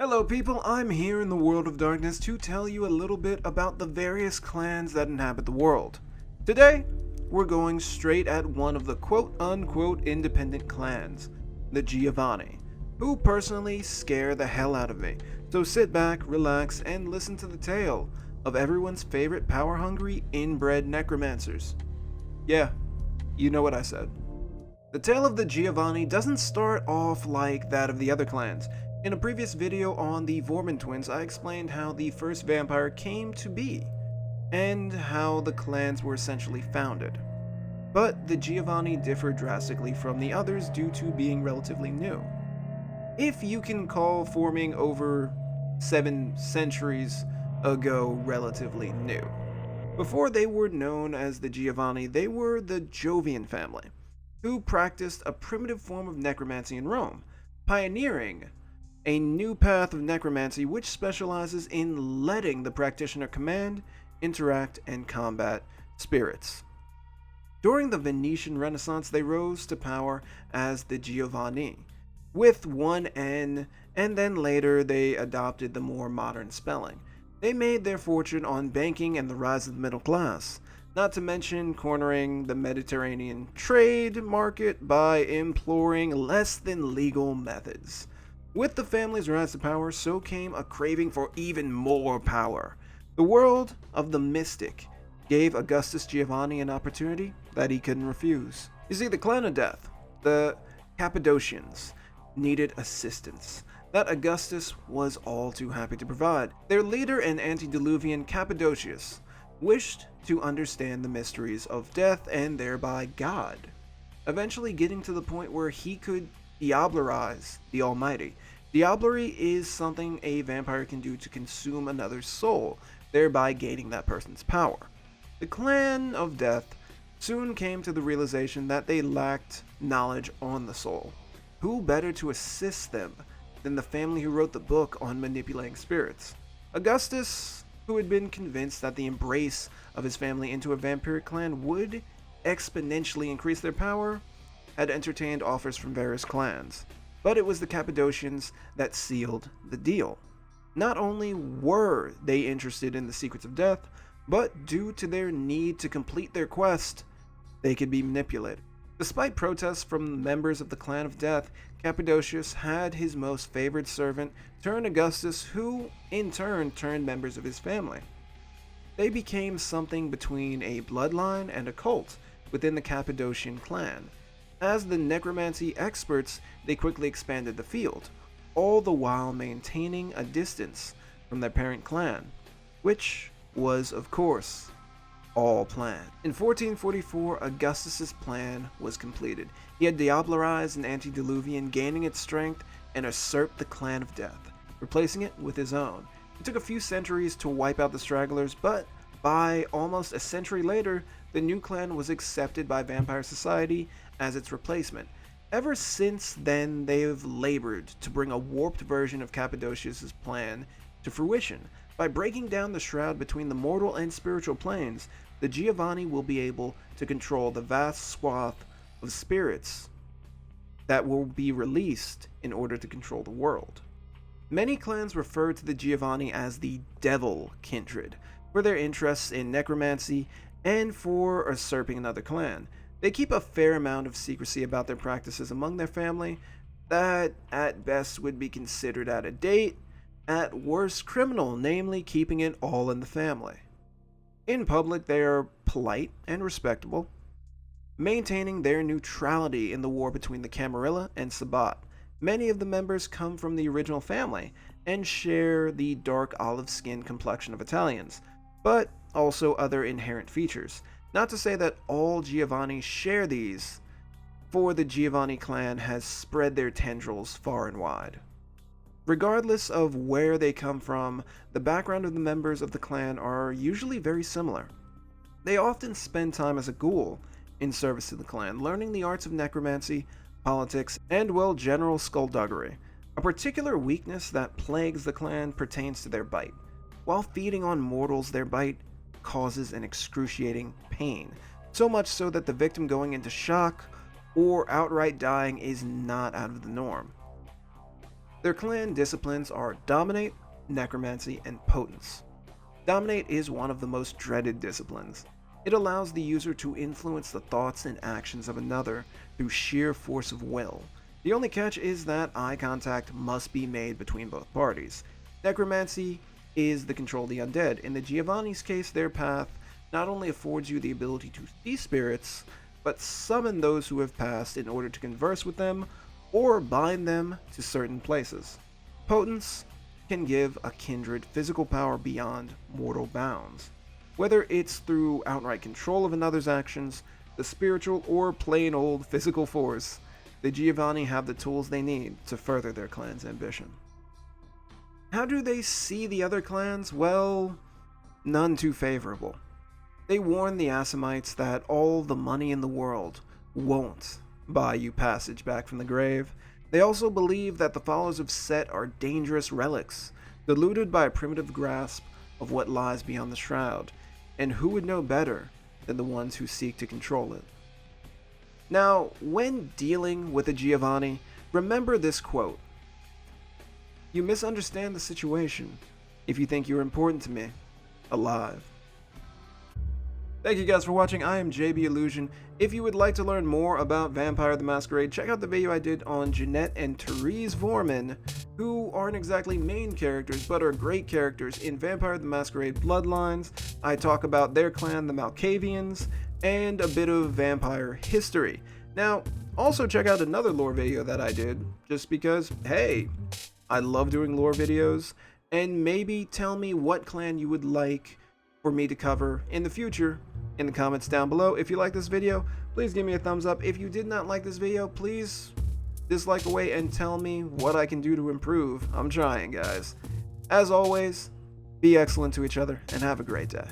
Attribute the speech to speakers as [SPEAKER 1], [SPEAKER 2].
[SPEAKER 1] Hello people, I'm here in the world of darkness to tell you a little bit about the various clans that inhabit the world. Today, we're going straight at one of the quote-unquote independent clans, the Giovanni, who personally scare the hell out of me. So sit back, relax, and listen to the tale of everyone's favorite power-hungry inbred necromancers. Yeah, you know what I said. The tale of the Giovanni doesn't start off like that of the other clans. In a previous video on the Vorman twins, I explained how the first vampire came to be, and how the clans were essentially founded. But the Giovanni differ drastically from the others due to being relatively new. If you can call forming over 7 centuries ago relatively new. Before they were known as the Giovanni, they were the Jovian family, who practiced a primitive form of necromancy in Rome, pioneering a new path of necromancy which specializes in letting the practitioner command, interact, and combat spirits. During the Venetian Renaissance, they rose to power as the Giovanni, with one N, and then later they adopted the more modern spelling. They made their fortune on banking and the rise of the middle class, not to mention cornering the Mediterranean trade market by employing less than legal methods. With the family's rise to power, so came a craving for even more power. The world of the mystic gave Augustus Giovanni an opportunity that he couldn't refuse. You see, the clan of death, the Cappadocians, needed assistance that Augustus was all too happy to provide. Their leader and antediluvian Cappadocius wished to understand the mysteries of death and thereby God, eventually getting to the point where he could diablerize the Almighty. Diablerie is something a vampire can do to consume another's soul, thereby gaining that person's power. The clan of death soon came to the realization that they lacked knowledge on the soul. Who better to assist them than the family who wrote the book on manipulating spirits? Augustus, who had been convinced that the embrace of his family into a vampiric clan would exponentially increase their power, had entertained offers from various clans. But it was the Cappadocians that sealed the deal. Not only were they interested in the secrets of death, but due to their need to complete their quest, they could be manipulated. Despite protests from members of the Clan of Death, Cappadocius had his most favored servant turn Augustus, who in turn turned members of his family. They became something between a bloodline and a cult within the Cappadocian clan. As the necromancy experts, they quickly expanded the field, all the while maintaining a distance from their parent clan, which was, of course, all planned. In 1444, Augustus's plan was completed. He had diablerized an antediluvian, gaining its strength, and usurped the Clan of Death, replacing it with his own. It took a few centuries to wipe out the stragglers, but by almost a century later, the new clan was accepted by vampire society as its replacement. Ever since then, they have labored to bring a warped version of Cappadocius' plan to fruition. By breaking down the shroud between the mortal and spiritual planes, the Giovanni will be able to control the vast swath of spirits that will be released in order to control the world. Many clans refer to the Giovanni as the Devil Kindred for their interests in necromancy and for usurping another clan. They keep a fair amount of secrecy about their practices among their family that at best would be considered out of date, at worst criminal, namely keeping it all in the family. In public, they are polite and respectable, maintaining their neutrality in the war between the Camarilla and Sabbat. Many of the members come from the original family and share the dark olive skin complexion of Italians, but also other inherent features. Not to say that all Giovanni share these, for the Giovanni clan has spread their tendrils far and wide. Regardless of where they come from, the background of the members of the clan are usually very similar. They often spend time as a ghoul in service to the clan, learning the arts of necromancy, politics, and, well, general skullduggery. A particular weakness that plagues the clan pertains to their bite. While feeding on mortals, their bite causes an excruciating pain, so much so that the victim going into shock or outright dying is not out of the norm. Their clan disciplines are Dominate, Necromancy, and Potence. Dominate is one of the most dreaded disciplines. It allows the user to influence the thoughts and actions of another through sheer force of will. The only catch is that eye contact must be made between both parties. Necromancy is the control of the undead. In the Giovanni's case, their path not only affords you the ability to see spirits, but summon those who have passed in order to converse with them or bind them to certain places. Potence can give a kindred physical power beyond mortal bounds. Whether it's through outright control of another's actions, the spiritual, or plain old physical force, the Giovanni have the tools they need to further their clan's ambition. How do they see the other clans? Well, none too favorable. They warn the Assamites that all the money in the world won't buy you passage back from the grave. They also believe that the followers of Set are dangerous relics, deluded by a primitive grasp of what lies beyond the shroud, and who would know better than the ones who seek to control it? Now, when dealing with a Giovanni, remember this quote: "You misunderstand the situation if you think you're important to me, alive." Thank you guys for watching. I am JB Illusion. If you would like to learn more about Vampire the Masquerade, check out the video I did on Jeanette and Therese Vorman, who aren't exactly main characters, but are great characters in Vampire the Masquerade Bloodlines. I talk about their clan, the Malkavians, and a bit of vampire history. Now, also check out another lore video that I did, just because, hey, I love doing lore videos, and maybe tell me what clan you would like for me to cover in the future in the comments down below. If you like this video, please give me a thumbs up. If you did not like this video, please dislike away and tell me what I can do to improve. I'm trying, guys. As always, be excellent to each other and have a great day.